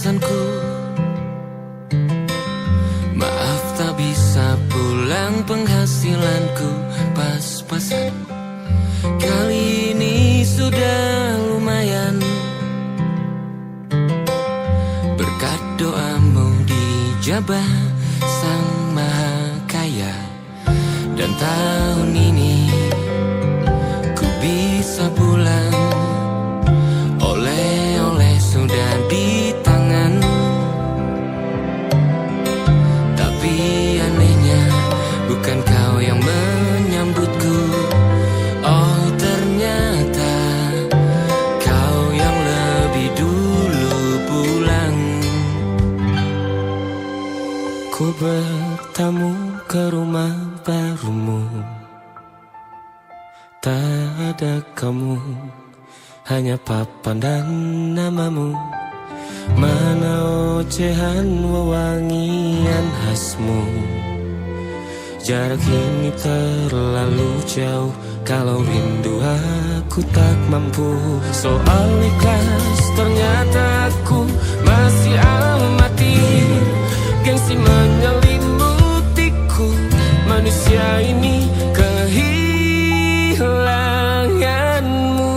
pesanku. Maaf tak bisa pulang, penghasilanku pas-pasan. Kali ini sudah lumayan, berkat doamu dijabah Sang Maha Kaya. Dan tahun ini ku bisa pulang, oleh-oleh sudah di tangan. Tapi anehnya bukan kau yang menyambutku. Oh ternyata kau yang lebih dulu pulang. Ku bertamu ke rumah barumu, tak ada kamu, hanya papan dan namamu. Mana ocehan wewangian khasmu. Jarak ini terlalu jauh, kalau rindu aku tak mampu. Soal ikhlas ternyata aku masih amati. Gengsi menyelimutiku, manusia ini kehilanganmu.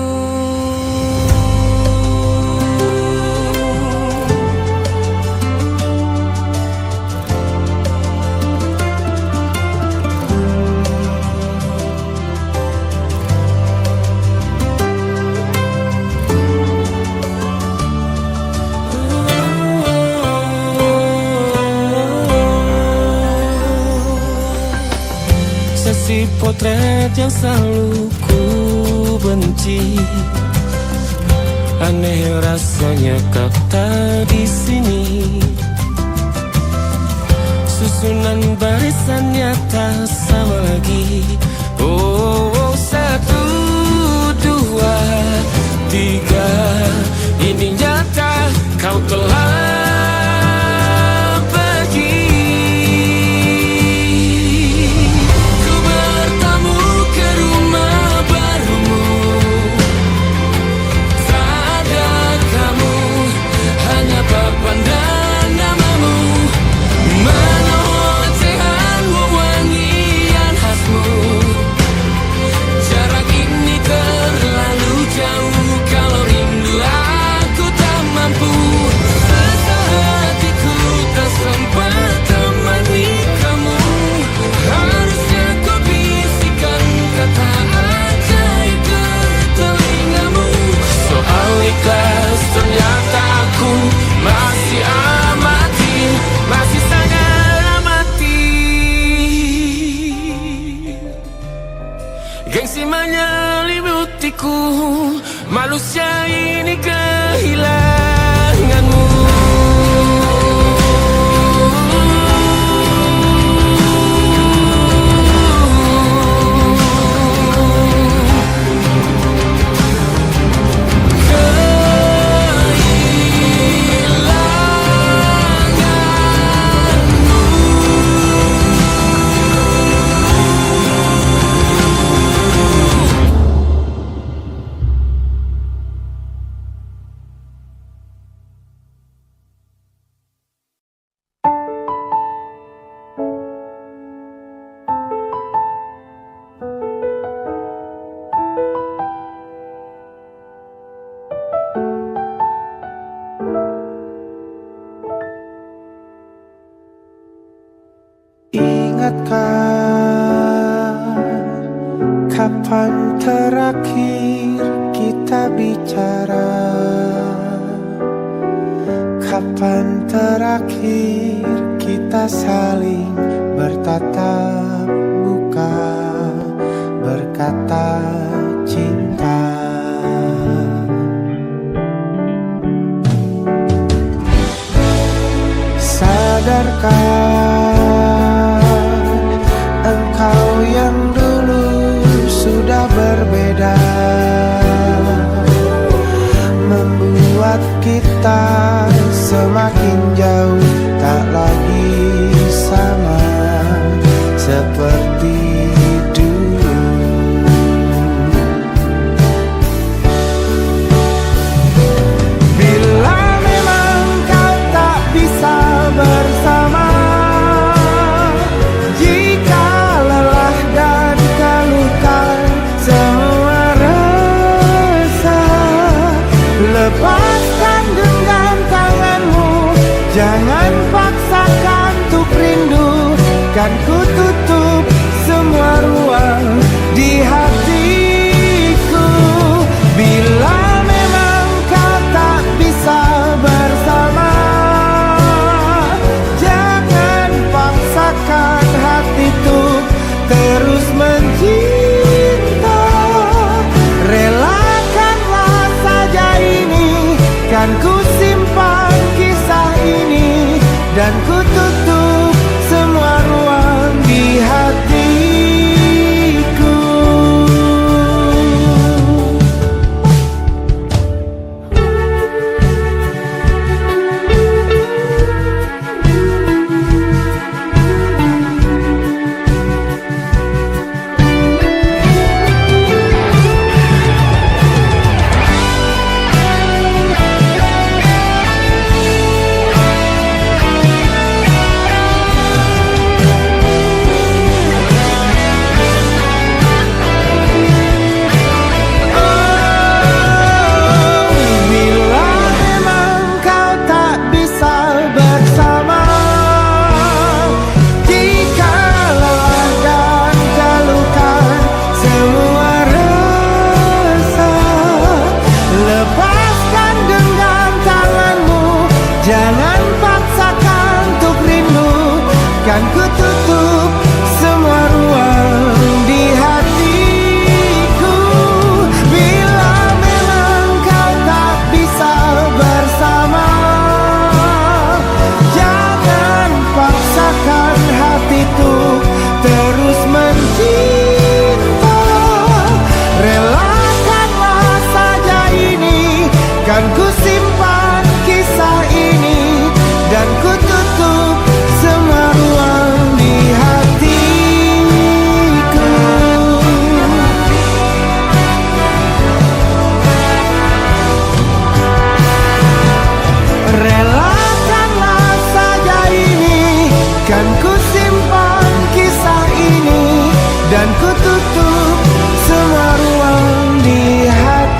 Si potret yang selalu ku benci, aneh rasanya kau tak di sini. Susunan barisannya tak sama lagi. Oh, 1, 2, 3, ini nyata kau telah ternyata aku masih amati, masih sangat amati. Gengsi menyelimutiku, manusia ini kehilanganmu. Kapan terakhir kita bicara? Kapan terakhir kita saling bertatap muka, berkata cinta? Sadarkah engkau yang dulu sudah berbeda, membuat kita semakin jauh, tak lagi sama seperti dulu. Bila memang kau ku simpan kisah ini dan ku tutup semua ruang di hatiku. Jangan paksakan untuk rindu, kan ku tutup semua ruang di hatiku. Bila memang kau tak bisa bersama, jangan paksakan hati untuk terus mencinta. Relakanlah saja ini, kan ku simpan kisah ini dan ku tutup semua ruang di hatiku. Relakanlah saja ini, kan ku simpan kisah ini dan ku tutup semua ruang di hatiku.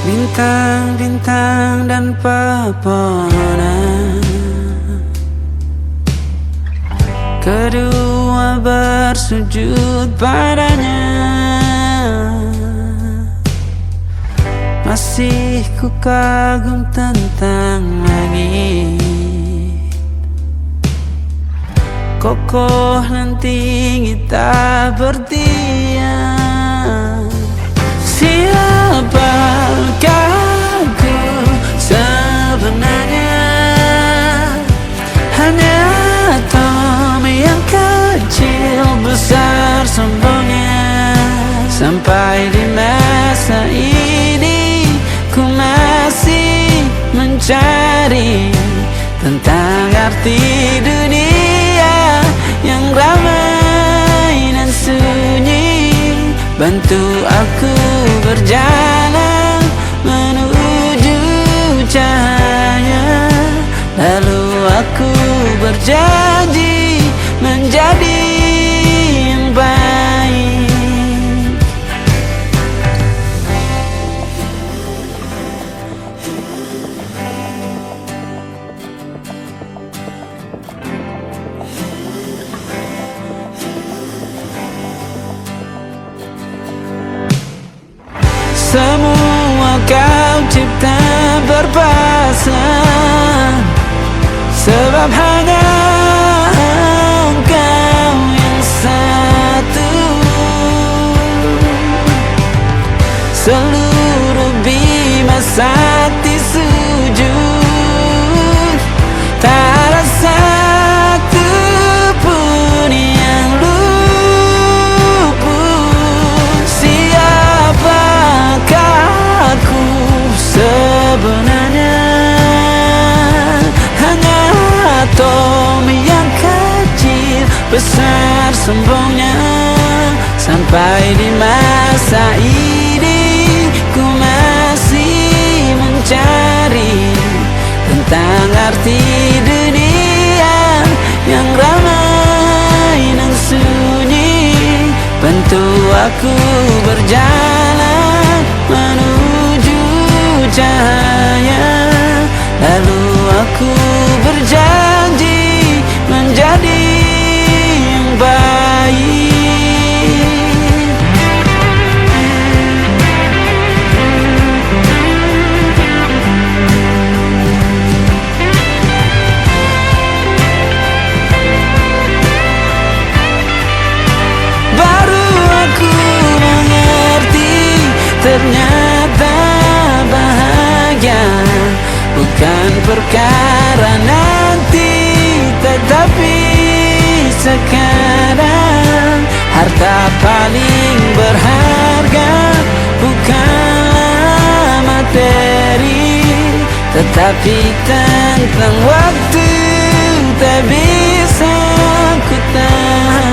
Bintang-bintang dan pepohonan, kedua bersujud padanya. Masih ku kagum tentang langit, kokoh dan tinggi tak berdiam. Siapakah aku sebenarnya? Hanya atom yang kecil besar sombongnya. Sampai di masa ini ku masih mencari tentang arti dunia yang ramai dan sunyi. Bantu aku berjalan menuju cahaya, lalu aku berjanji menjadi yang baik. Semua kau cipta berpasang, sebab hanya engkau yang satu. Seluruh bima sakti sujud, tak ada satu pun yang luput. Siapakah aku sebenarnya? Hanya atom yang kecil besar sombongnya. Sampai di masa ini ku masih mencari tentang arti dunia yang ramai dan sunyi. Bantu aku berjalan menuju cahaya, Lalu aku berjanji menjadi yang baik. Baru aku mengerti, ternyata bahagia bukan perkara nanti, tetapi sekarang. Harta paling berharga bukanlah materi, tetapi tentang waktu tak bisa ku tahan.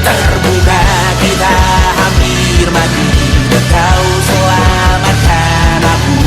Terbuka, kita hampir mati, dan kau selamatkan aku.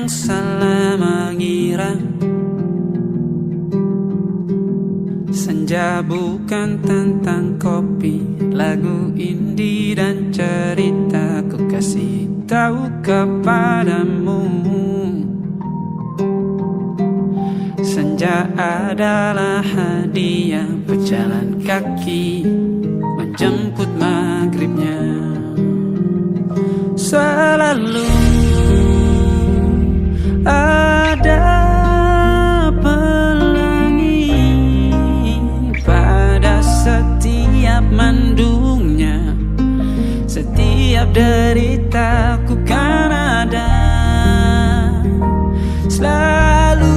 yang salah mengira senja bukan tentang kopi, lagu indie dan cerita ku kasih tahu kepadamu. Senja adalah hadiah berjalan kaki menjemput maghribnya. Selalu ada pelangi pada setiap mendungnya. Setiap deritaku kan ada selalu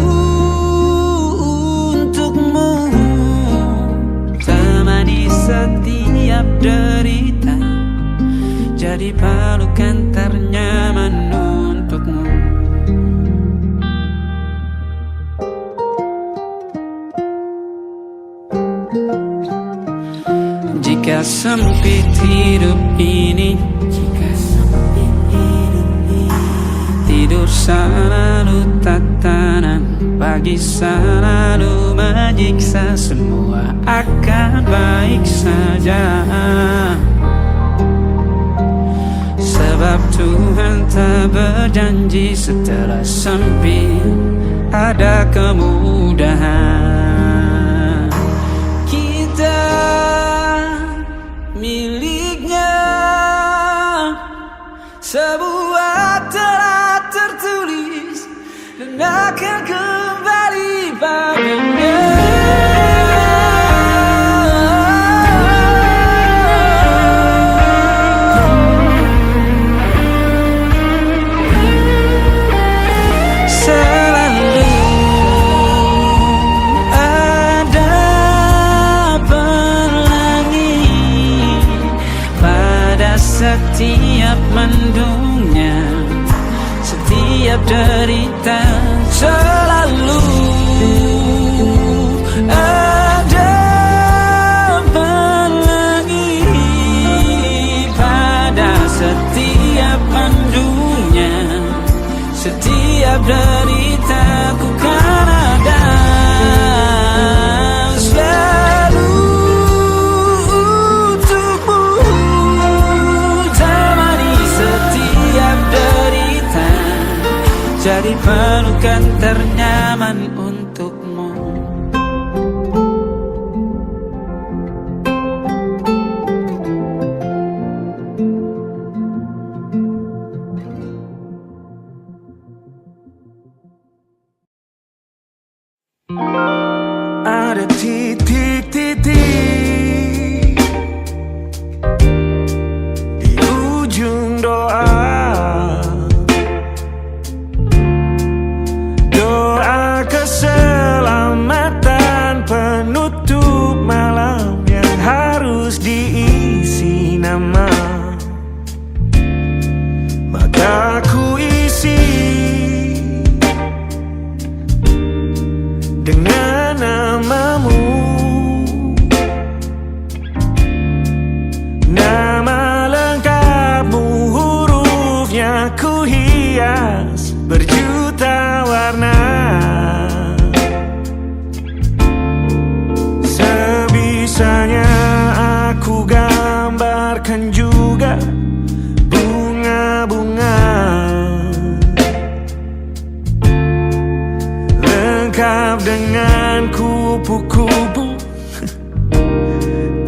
untukmu, temani setiap derita, jadi pelukan ternyaman untukmu. Jika sempit hidup ini, tidur selalu tatanan, pagi selalu menyiksa, semua akan baik saja. Sebab Tuhan tak berjanji setelah sempit ada kemudahan. Kita miliknya, sebuah telah tertulis dan akan kembali padanya. Setiap mendungnya, setiap derita, selalu ada pelangi pada setiap mendungnya. Setiap derita ku kan ada selalu untukmu, jadi pelukan ternyaman untukmu. Ada titik-titik di ujung doa, doa keselamatan penutup malam yang harus diisi nama. Maka ku isi dengan namamu, nama lengkapmu, hurufnya ku hias berjuta warna. Sebisanya aku gambarkan juga bunga-bunga, lengkap dengan kupu-kupu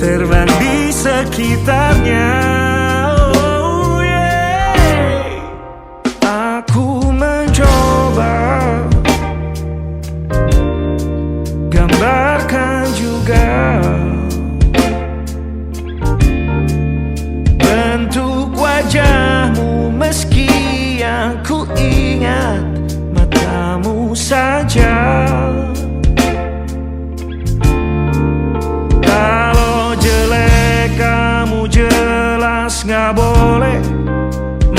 terbang di sekitarnya. Oh yeah. Aku mencoba gambarkan juga bentuk wajahmu, meski yang ku ingat matamu saja. Kalau jelek kamu jelas gak boleh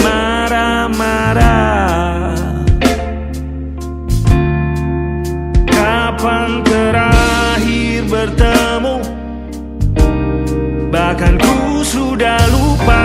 marah-marah. Kapan terakhir bertemu, bahkan ku sudah lupa.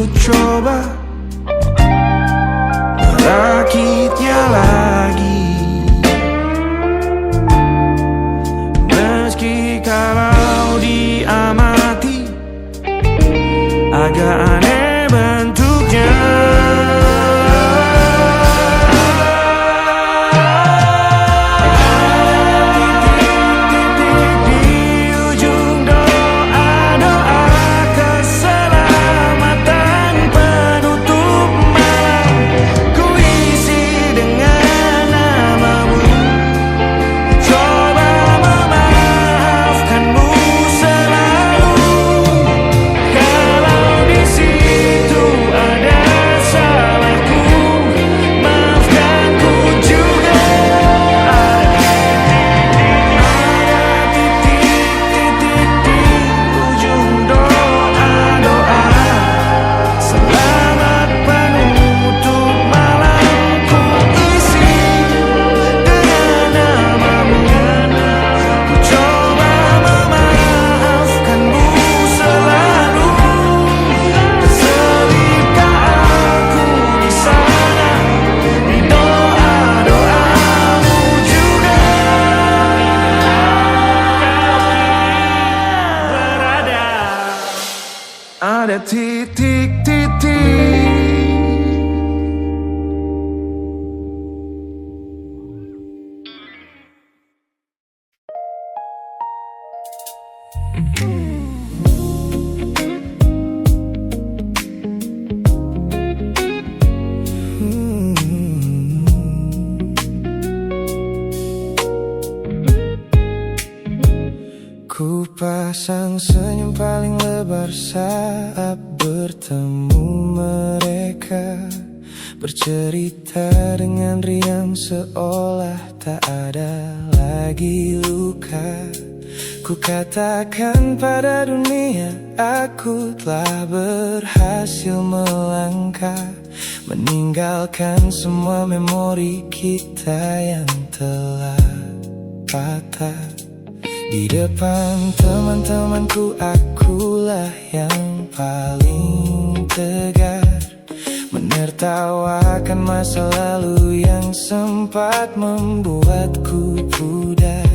ku coba merakitnya lagi. Meski kalau diamati agak aneh bentuknya. Ada titik-titik. Ku pasang senyum paling lebar saat bertemu mereka, bercerita dengan riang seolah tak ada lagi luka. Ku katakan pada dunia aku telah berhasil melangkah, meninggalkan semua memori kita yang telah patah. Di depan teman-temanku akulah yang paling tegar, menertawakan masa lalu yang sempat membuatku pudar.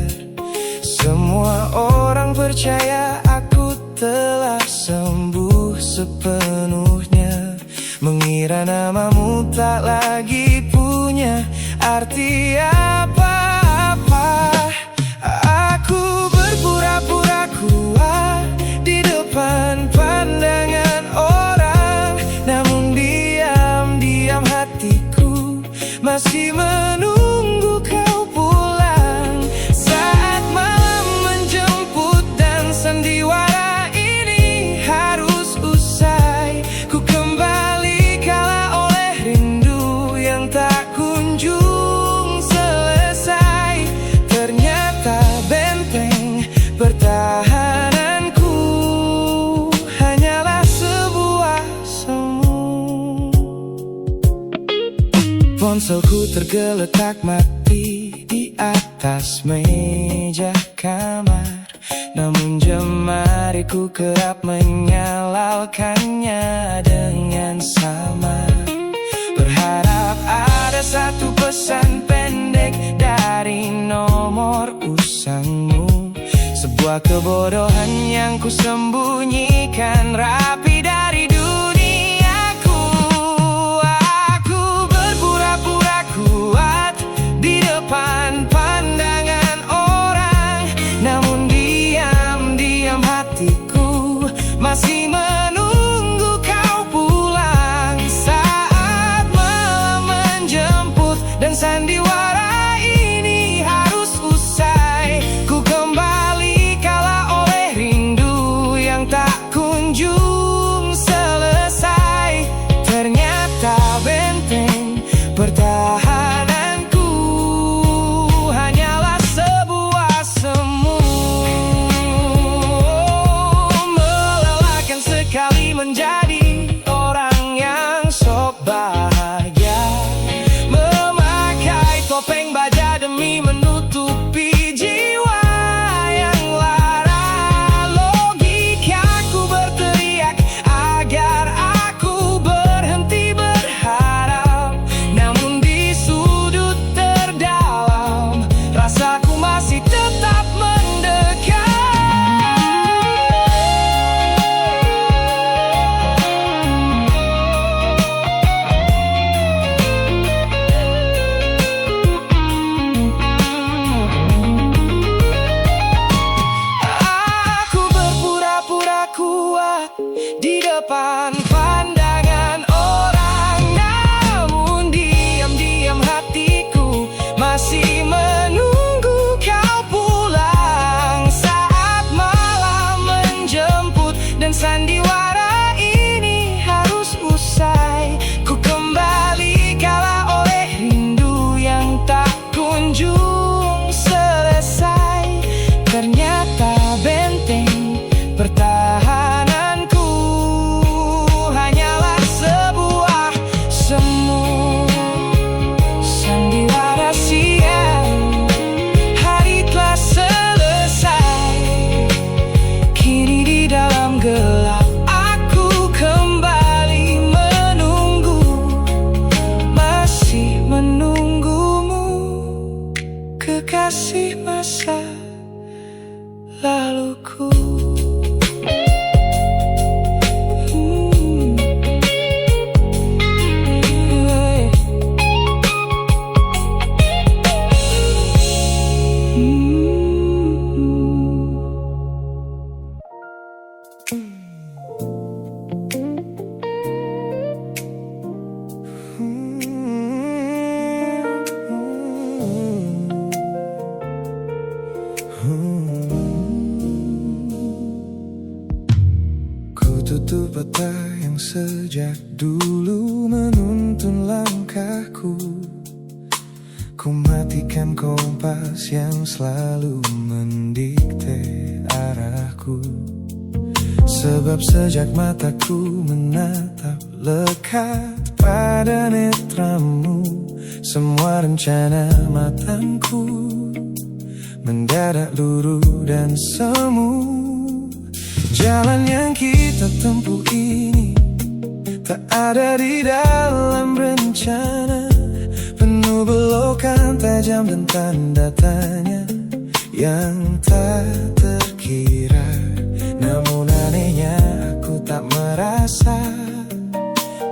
Semua orang percaya aku telah sembuh sepenuhnya, mengira namamu tak lagi punya arti apa-apa. Aku berpura-pura kuat di depan pandangan orang, namun diam-diam hatiku masih menunggu kau pulang. Saat malam menjemput dan sandiwara ini harus usai, ku kembali kala oleh rindu yang tak kunjung selesai. Ternyata benteng pertahananku hanyalah sebuah semu. Ponselku tergeletak mati di atas meja kamar, namun jemariku kerap menyalakannya dengan samar. Berharap ada satu pesan pendek dari nomor usangmu, sebuah kebodohan yang ku sembunyikan rapi dari duniaku. Aku berpura-pura kuat di depan pandangan orang, namun diam-diam hatiku masih menunggu kau pulang. Saat malam menjemput dan sandiwara ini harus usai, ku kembali kala oleh rindu yang tak kunjung selesai. Ternyata benteng pertahananku hanyalah sebuah semu. Melelahkan sekali menjadi orang yang sok bahagia, memakai topeng baja demi menutupi jiwa yang lara. Logikaku berteriak agar aku kasih masa laluku. Ku tutup mata yang sejak dulu menuntun langkahku. Ku matikan kompas yang selalu mendikte arahku. Sebab sejak mataku menatap lekat pada netramu, semua rencana matangku mendadak luruh dan semu. Jalan yang kita tempuh ini tak ada di dalam rencana, penuh belokan tajam dan tanda tanya yang tak terkira. Namun anehnya aku tak merasa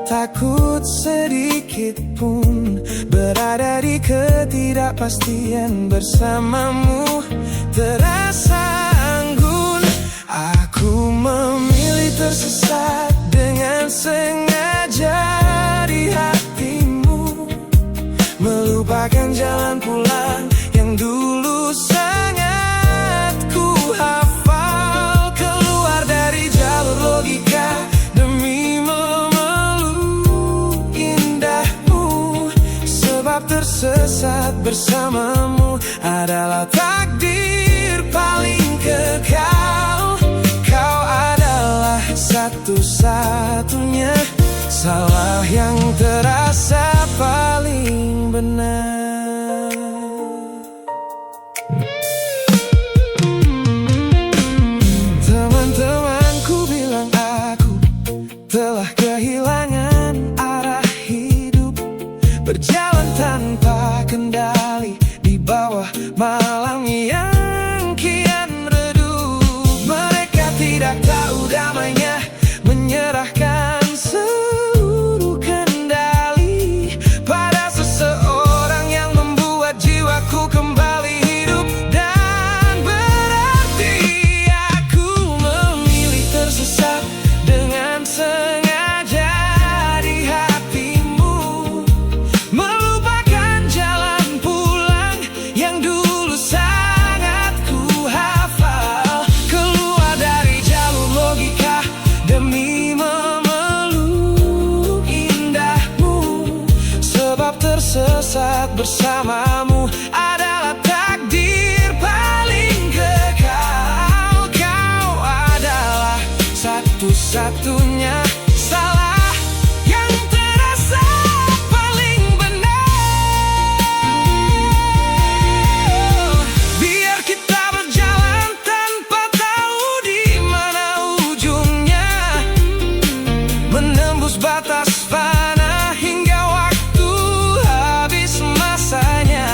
takut sedikit pun berada di ketidakpastian bersamamu. Terasa anggun, aku memilih tersesat dengan sengaja di hatimu, melupakan jalan pulang yang dulu sangat ku hafal. Keluar dari jalur logika demi memeluk indahmu, sebab tersesat bersamamu adalah takdir paling kekal. Kau adalah satu-satunya salah yang terasa paling benar. Teman-temanku bilang aku telah kehilangan arah hidup, berjalan tanpa kendali di bawah malam yang kian redup. Mereka tidak tahu damainya menyerahkan seluruh kendali pada seseorang yang membuat jiwaku kembali hidup dan berarti. Aku memilih tersesat dengan sengaja di hatimu, melupakan jalan pulang yang dulu sangat ku hafal. Keluar dari jalur logika demi memeluk indahmu, sebab tersesat bersamamu adalah takdir paling kekal. Kau adalah satu-satunya salah yang terasa paling benar. Biar kita berjalan tanpa tahu di mana ujungnya, menembus batas fana hingga waktu habis masanya.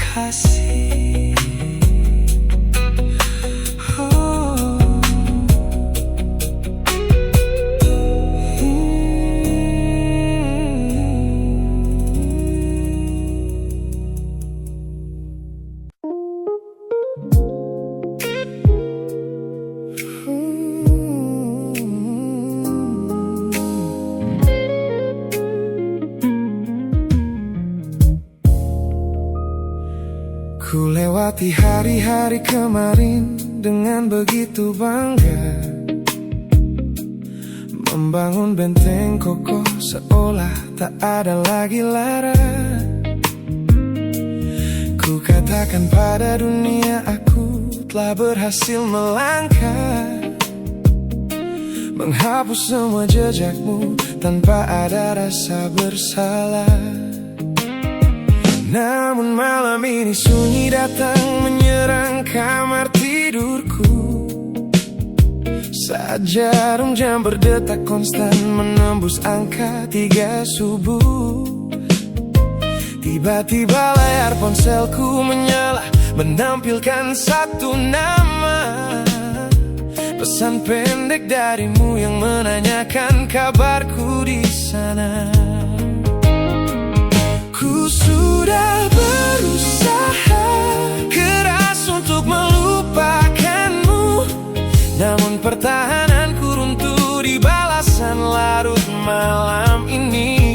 kekasih. Ku lewati hari-hari kemarin dengan begitu bangga, membangun benteng kokoh seolah tak ada lagi lara. Ku katakan pada dunia aku telah berhasil melangkah, menghapus semua jejakmu tanpa ada rasa bersalah. Namun malam ini sunyi datang menyerang kamar tidurku, saat jarum jam berdetak konstan menembus angka 3 subuh. Tiba-tiba layar ponselku menyala, menampilkan satu nama, pesan pendek darimu yang menanyakan kabarku di sana. Ku sudah berusaha keras untuk melupakanmu, namun pertahananku runtuh di balasan larut malam ini.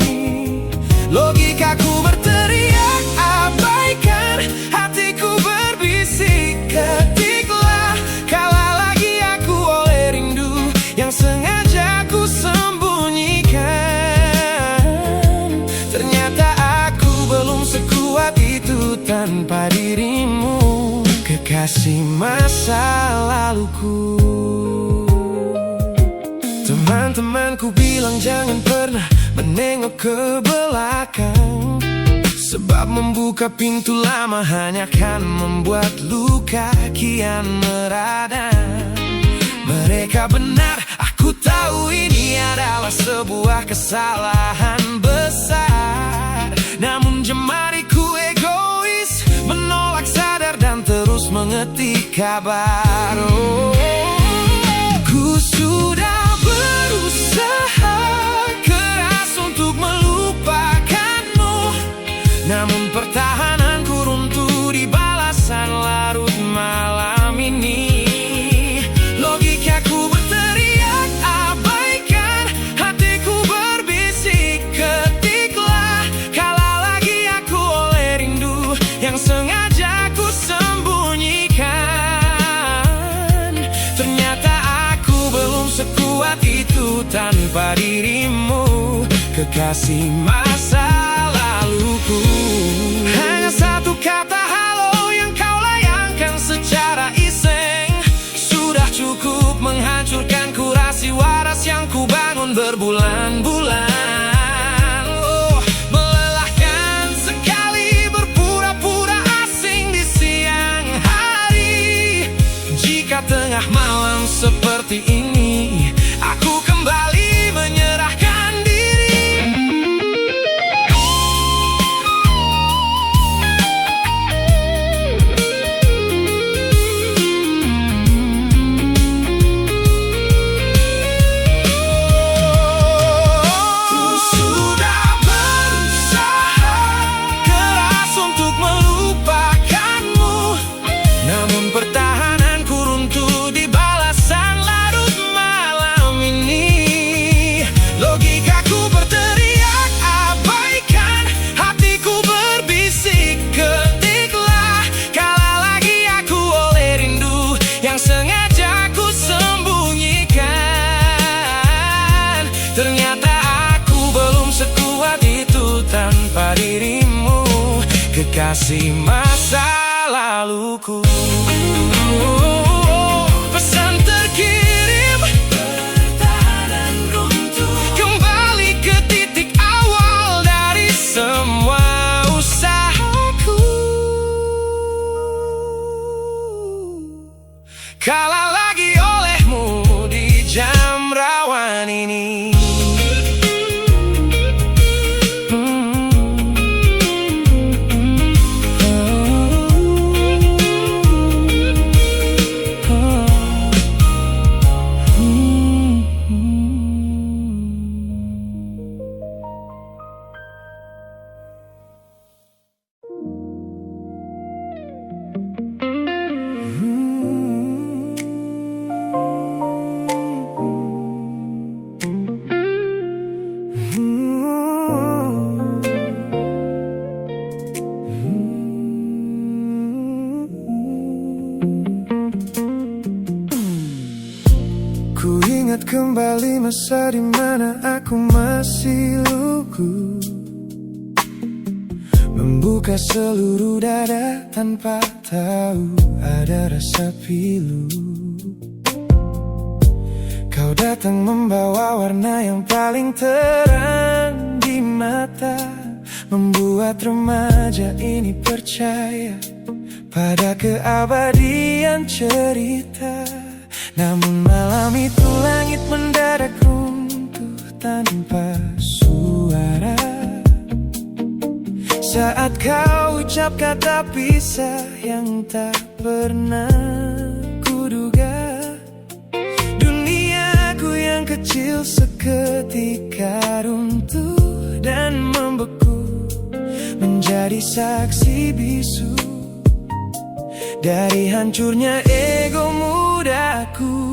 Logikaku berteriak abaikan, hatiku berbisik ketiklah, kalah lagi aku oleh rindu yang sengaja ku sembunyikan. Ternyata belum sekuat itu tanpa dirimu, kekasih masa laluku. Teman-temanku bilang jangan pernah menengok ke belakang, sebab membuka pintu lama hanya akan membuat luka kian meradang. Mereka benar, aku tahu ini adalah sebuah kesalahan besar, namun jemariku egois menolak sadar dan terus mengetik kabar. Ku sudah berusaha keras untuk melupakanmu, namun pertahananku runtuh di balasan larut malam ini. Logikaku berteriak abaikan, hatiku berbisik ketiklah, kalah lagi aku oleh rindu yang sengaja ku sembunyikan. Ternyata aku belum sekuat itu tanpa dirimu, kekasih masa laluku. Hanya satu kata halo yang kau layangkan secara iseng sudah cukup menghancurkan kurasi waras yang ku bangun berbulan-bulan. Melelahkan sekali berpura-pura asing di siang hari. Jika tengah malam seperti ini aku kembali menyerahkan diri. Pertahananku runtuh di balasan larut malam ini. Logikaku berteriak abaikan, hatiku berbisik ketiklah, kalah lagi aku oleh rindu yang sengaja ku sembunyikan. Ternyata aku belum sekuat itu tanpa dirimu, kekasih masa laluku. Pesan terkirim, pertahanan runtuh, kembali ke titik awal dari semua usahaku. Kalah lagi olehmu di jam rawan ini. Ingat kembali masa dimana aku masih lugu, membuka seluruh dada tanpa tahu ada rasa pilu. Kau datang membawa warna yang paling terang di mata, membuat remaja ini percaya pada keabadian cerita. Namun malam itu langit mendadak runtuh tanpa suara saat kau ucap kata pisah yang tak pernah kuduga. Duniaku yang kecil seketika runtuh dan membeku, menjadi saksi bisu dari hancurnya ego mudaku.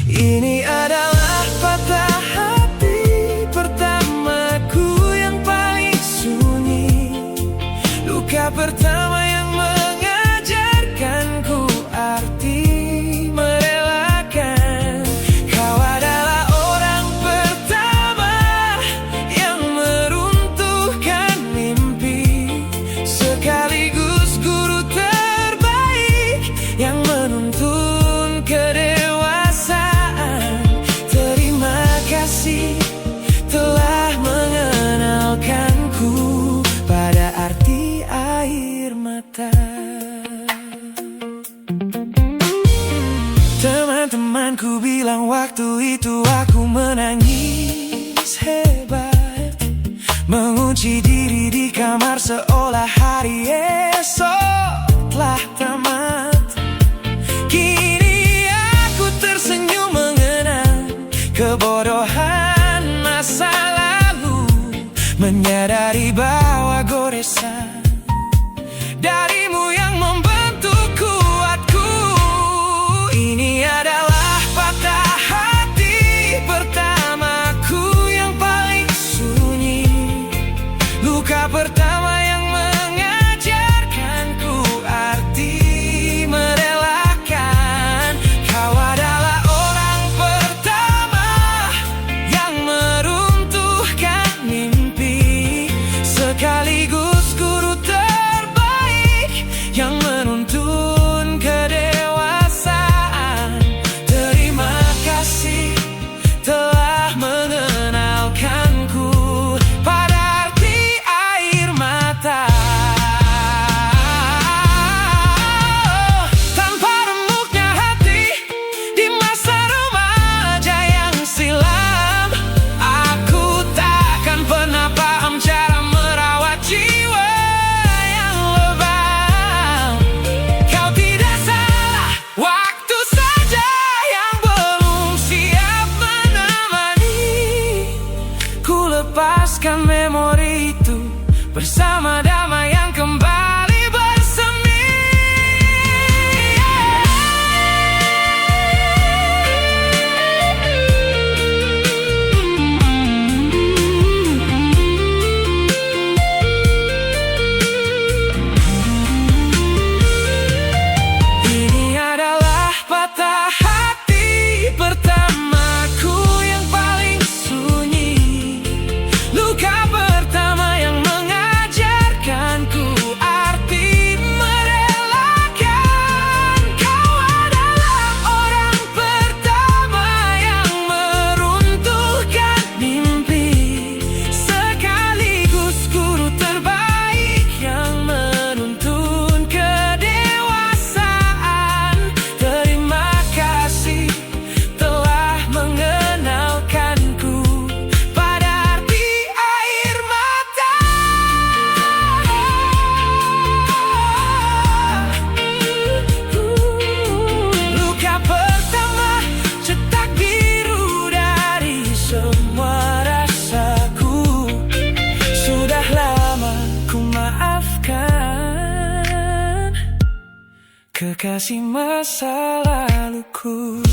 Ini adalah patah hati pertamaku yang paling sunyi, luka pertama yang mengajarkanku arti merelakan. Kau adalah orang pertama yang meruntuhkan mimpi, sekaligus guru terbaik yang menuntun kedewasaan. Terima kasih telah mengenalkanku pada arti air mata. Teman-temanku bilang waktu itu aku menangis hebat, mengunci diri di kamar seolah hari esok telah tamat. Kini aku tersenyum mengenang kebodohan masa lalu, menyadari bahwa goresan darimu yang membentuk kuatku. Ini adalah patah hati pertamaku yang paling sunyi, luka pertama yang mengajarkanku arti merelakan. Kau adalah orang pertama yang meruntuhkan mimpi, sekaligus guru terbaik yang menuntun kedewasaan. Terima kasih telah mengenalkanku pada arti air mata. Tanpa remuknya hati di masa remaja yang silam, aku takkan pernah paham cara merawat jiwa yang lebam. Kau tidak salah, waktu saja yang belum siap menemani. Ku lepaskan memori itu bersama damai yang kembali bersemi. Ini adalah patah hati pertamaku yang paling sunyi, luka pertama yang mengajarkanku arti merelakan. Kau adalah orang pertama yang meruntuhkan mimpi, sekaligus guru terbaik yang menuntun kedewasaan. Terima kasih telah mengenalkanku pada arti air mata. Luka pertama cetak biru dari semua rasaku. Sudah lama ku maafkan kekasih masa laluku.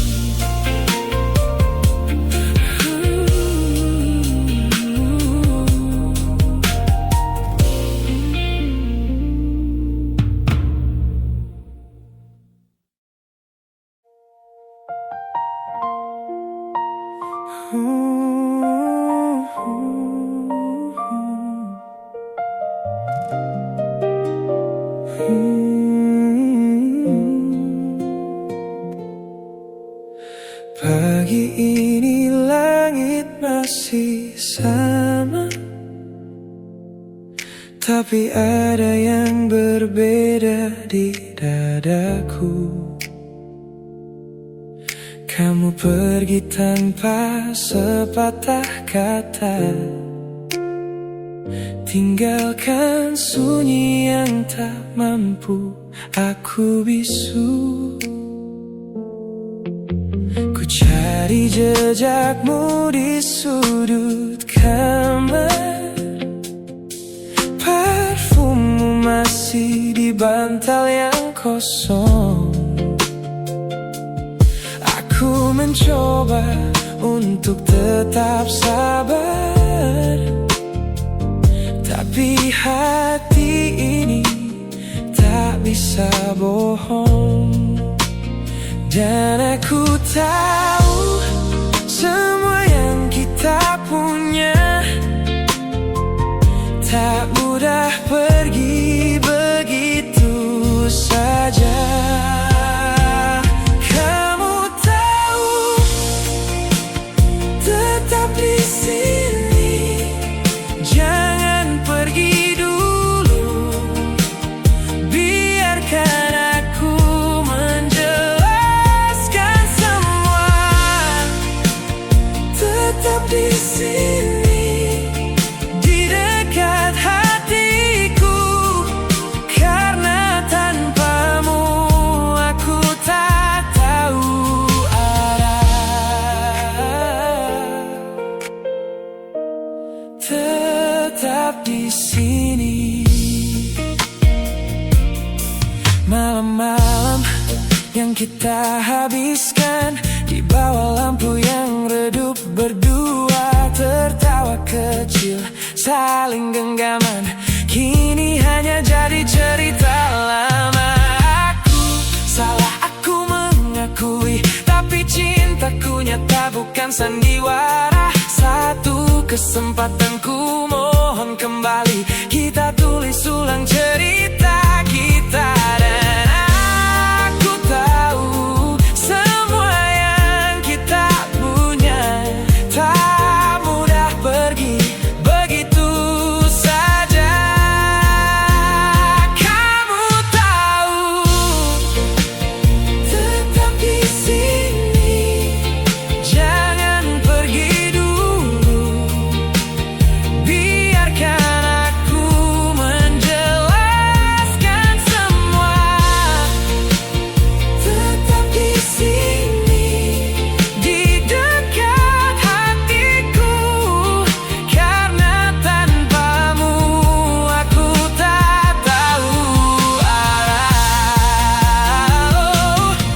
Pagi ini langit masih sama, tapi ada yang berbeda di dadaku. Kamu pergi tanpa sepatah kata, tinggalkan sunyi yang tak mampu aku bisu. Ku cari jejakmu di sudut kamar, parfummu masih di bantal yang kosong. Aku mencoba untuk tetap sabar, tapi hati ini tak bisa bohong. Dan aku tahu semua yang kita punya tak mudah pergi begitu saja. Kamu tahu, tetap di sini, jangan pergi dulu. Biarkan aku menjelaskan semua. Tetap di sini, di dekat hatiku, karena tanpamu aku tak tahu arah. Tetap di sini. Malam-malam yang kita habiskan di bawah lampu yang redup, berdua tertawa kecil, saling genggaman, kini hanya jadi cerita lama. Aku salah, aku mengakui, tapi cintaku nyata bukan sandiwara. Satu kesempatan ku mohon kembali, kita tulis ulang cerita kita. Dan aku tahu semua yang kita punya tak mudah pergi begitu saja. Kamu tahu, tetap di sini, jangan pergi dulu. Biarkan aku menjelaskan semua. Tetap di sini, di dekat hatiku, karena tanpamu aku tak tahu arah.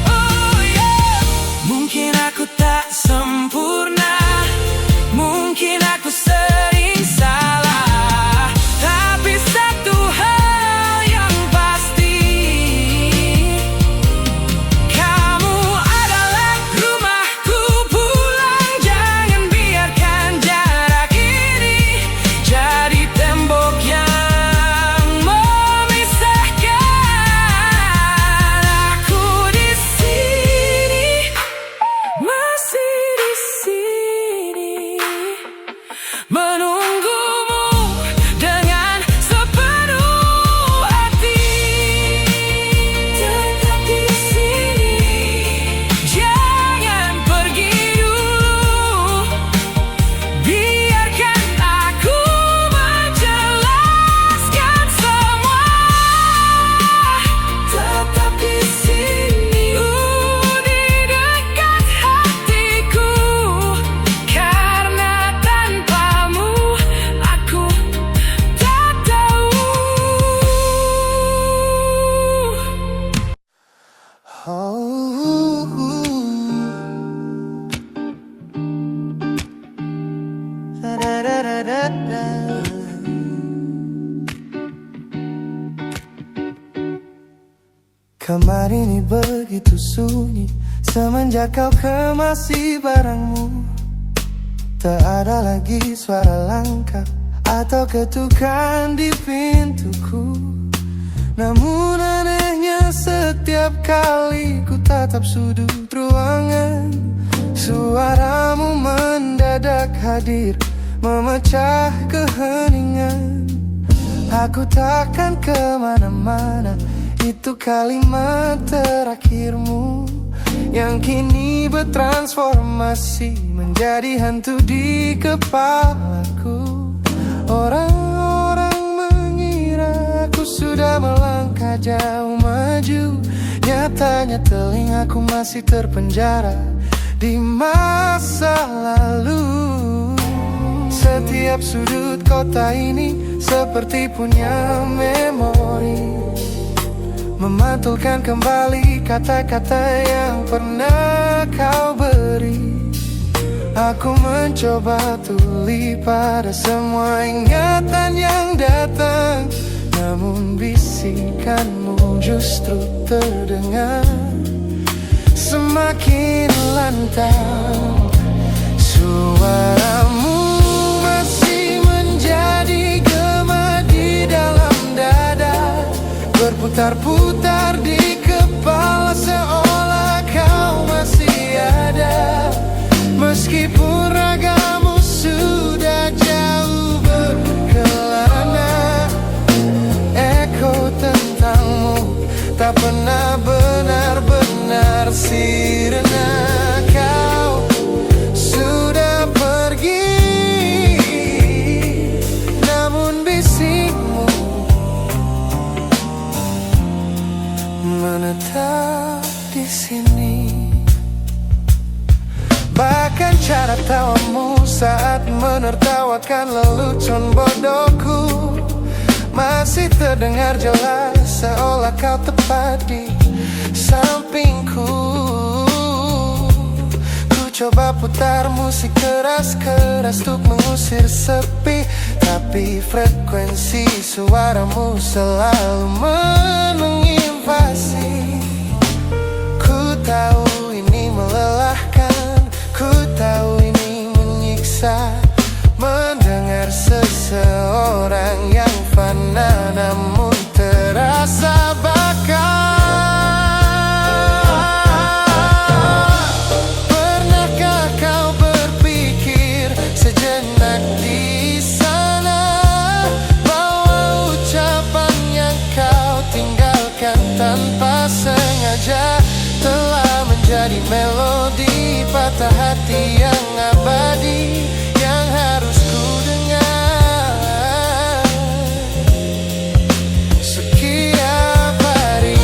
Oh, yeah. Mungkin aku tak sempurna, mungkin aku sering salah, tapi satu hal yang pasti, kamu adalah rumahku pulang. Jangan biarkan jarak ini jadi tembok yang memisahkan. Aku di sini, masih di sini, menunggumu dengan sepenuh hati. Tetap di sini, jangan pergi dulu. Biarkan aku menjelaskan semua. Tetap di sini, di dekat hatiku, karena tanpamu aku tak tahu. Kamar ini begitu sunyi semenjak kau kemasi barangmu. Tak ada lagi suara langkah atau ketukan di pintuku. Namun anehnya setiap kali ku tatap sudut ruangan, Suaramu mendadak hadir, memecah keheningan. Aku takkan kemana-mana, itu kalimat terakhirmu yang kini bertransformasi menjadi hantu di kepalaku. Orang-orang mengira aku sudah melangkah jauh maju, nyatanya telingaku masih terpenjara di masa lalu. Setiap sudut kota ini seperti punya memori, memantulkan kembali kata-kata yang pernah kau beri. Aku mencoba tuli pada semua ingatan yang datang, namun bisikanmu justru terdengar semakin lantang. Suaramu masih menjadi gema di dalam dada, berputar-putar di kepala seolah kau masih ada. Meskipun ragamu sudah jauh berkelana, eko tentangmu tak pernah benar-benar sirna. Kau sudah pergi, namun bisikmu menetap di sini. Bahkan cara tawamu saat menertawakan lelucon bodohku masih terdengar jelas, seolah kau tepat di sampingku. Ku coba putar musik keras-keras untuk mengusir sepi, tapi frekuensi suaramu selalu menginvasi. Ku tahu ini melelahkan, ku tahu ini menyiksa, mendengar seseorang yang fana namun terasa bakal. Pernahkah kau berpikir sejenak di sana bahwa ucapan yang kau tinggalkan tanpa sengaja telah menjadi melodi patah hati yang abadi yang harus ku dengar setiap hari.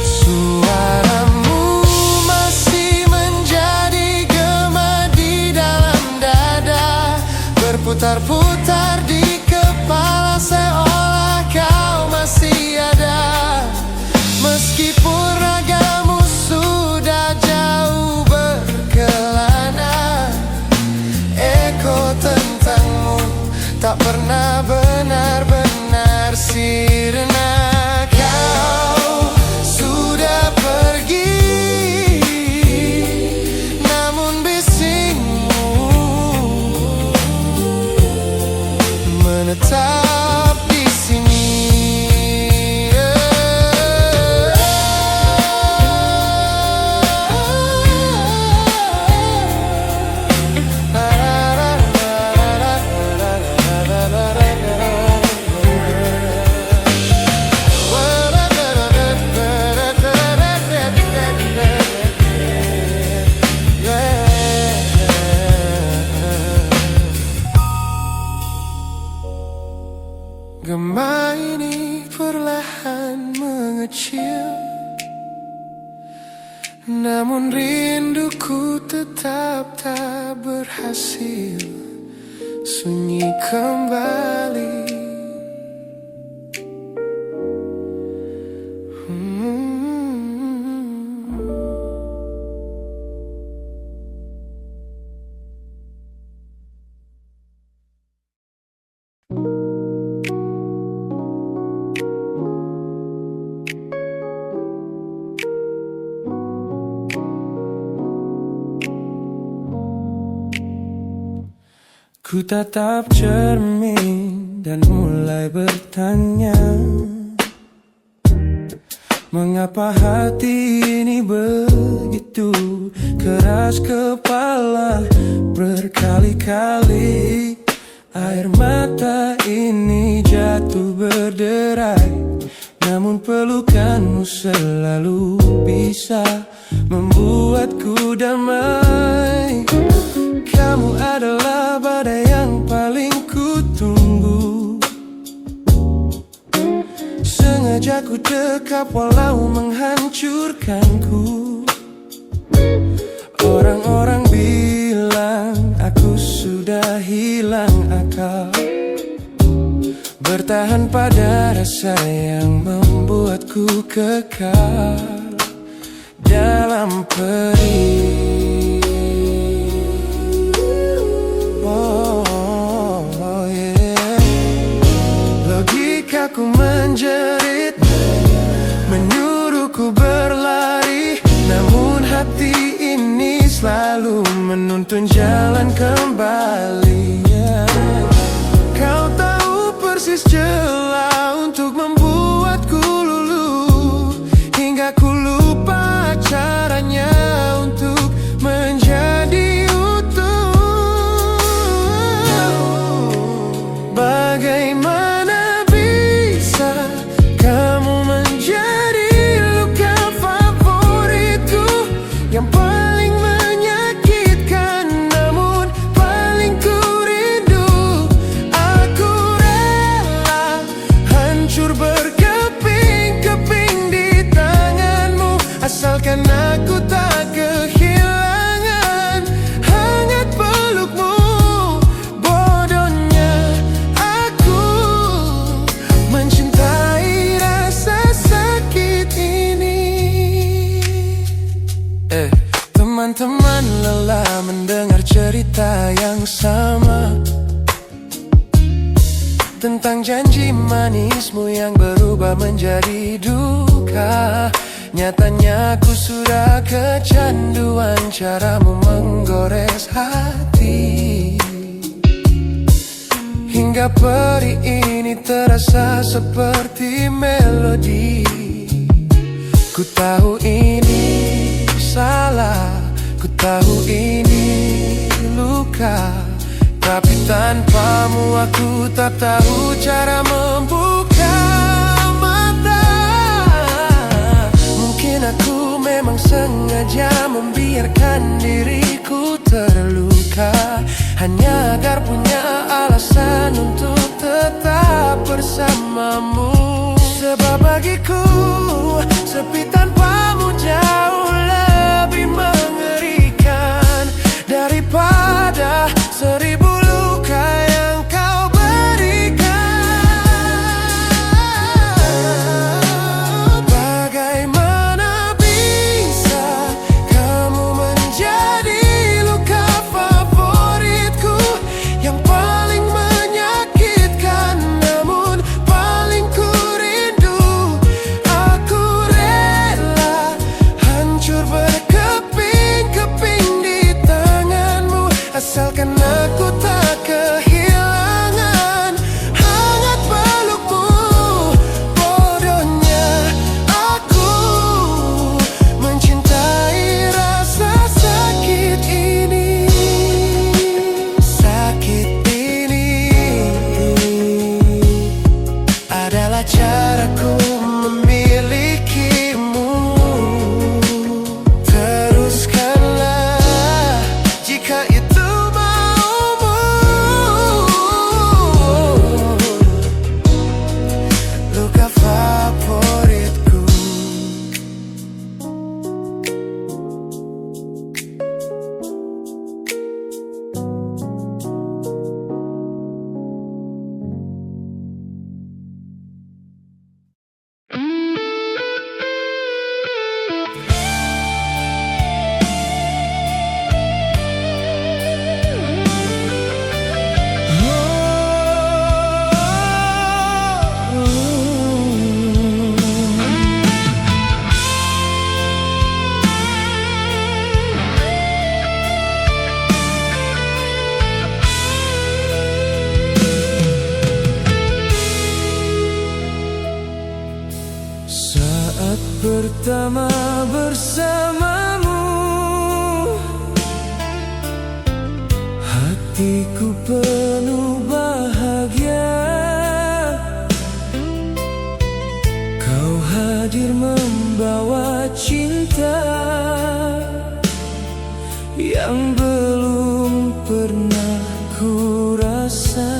Suaramu masih menjadi gema di dalam dada, berputar-putar di kepala seolah kau masih ada. Meskipun ragamu sudah jauh berkelana, eko tentangmu tak pernah benar-benar sirna. Kau sudah pergi, namun bisikmu menetap di sini. Gema ini perlahan mengecil, namun rinduku tetap tak berhasil sunyi kembali. Ku tatap cermin dan mulai bertanya, Mengapa hati ini begitu keras kepala berkali-kali? Air mata ini jatuh berderai, namun pelukanmu selalu bisa membuatku damai. Kamu adalah badai yang paling kutunggu. Sengaja ku dekap walau menghancurkanku. Orang-orang bilang aku sudah hilang akal, bertahan pada rasa yang membuatku kekal dalam perih. Oh, yeah. Logikaku menjerit, menyuruhku berlari, namun hati ini selalu menuntun jalan kembali. Kau tahu persis celah untuk membuatku luluh, hingga ku lupa caranya untuk menjadi utuh. Bagaimana bisa kamu menjadi luka favoritku yang paling menyakitkan, namun paling ku rindu. Aku rela hancur berkeping-keping di tanganmu, asalkan aku tak kehilangan hangat pelukmu. Bodohnya aku mencintai rasa sakit ini. Teman-teman lelah mendengar cerita yang sama tentang janji manismu yang berubah menjadi duka. Nyatanya aku sudah kecanduan caramu menggores hati, hingga perih ini terasa seperti melodi. Ku tahu ini salah, ku tahu ini luka, tapi tanpamu aku tak tahu cara membuka mata. Mungkin aku memang sengaja membiarkan diriku terluka, hanya agar punya alasan untuk tetap bersamamu. Sebab bagiku sepi tanpamu jauh lebih mengerikan daripada 1000 luka yang kau berikan. Bagaimana bisa kamu menjadi luka favoritku yang paling menyakitkan, namun paling ku rindu. Aku rela pertama bersamamu. Hatiku penuh bahagia, kau hadir membawa cinta yang belum pernah ku rasa.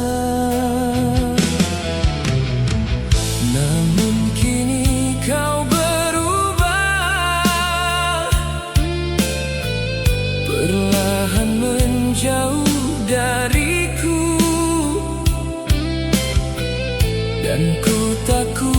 Namun kini kau berubah, perlahan menjauh dariku, dan ku takut